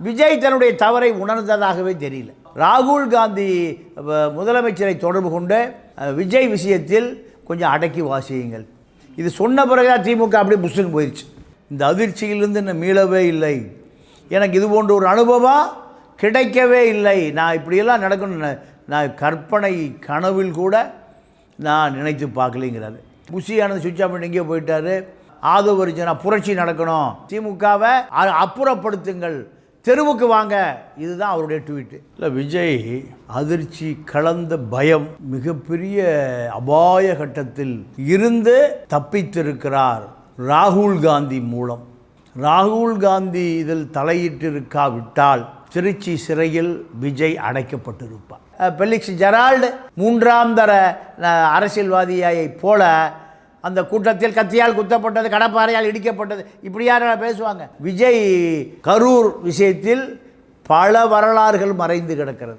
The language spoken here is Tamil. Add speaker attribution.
Speaker 1: விஜய் தன்னுடைய தவறை உணர்ந்ததாகவே தெரியல. ராகுல் காந்தி முதலமைச்சரை தொடர்பு கொண்டு விஜய் விஷயத்தில் கொஞ்சம் அடக்கி வாசியுங்கள், இது சொன்ன பிறகுதான் திமுக அப்படியே புஷ்ஷுன்னு போயிடுச்சு. இந்த அதிர்ச்சியிலிருந்து நான் மீளவே இல்லை. எனக்கு இது போன்ற ஒரு அனுபவம் கிடைக்கவே இல்லை. நான் இப்படியெல்லாம் நடக்கணும்னு நான் கற்பனை கனவில் கூட நான் நினைத்து பார்க்கலைங்கிறாரு. புஷியானது சுவிட்ச் ஆஃப் பண்ணி எங்கேயோ போயிட்டார். ஆதவரிச்சனா புரட்சி நடக்கணும், திமுகவை அப்புறப்படுத்துங்கள், தெருவுக்கு வாங்க, இதுதான் அவருடைய ட்வீட்டு. இல்லை, விஜய் அதிர்ச்சி கலந்த பயம், மிகப்பெரிய அபாய கட்டத்தில் இருந்து தப்பித்திருக்கிறார் ராகுல் காந்தி மூலம். ராகுல் காந்தி இதில் தலையிட்டிருக்காவிட்டால் திருச்சி சிறையில் விஜய் அடைக்கப்பட்டிருப்பார். பெலிக்ஸ் ஜெரால்டு மூன்றாம் தர அரசியல்வாதியை போல அந்த கூட்டத்தில் கத்தியால் குத்தப்பட்டது, கடப்பாறையால் இடிக்கப்பட்டது, இப்படி யாரும் பேசுவாங்க? விஜய் கரூர் விஷயத்தில் பல வரலாறுகள் மறைந்து கிடக்கிறது.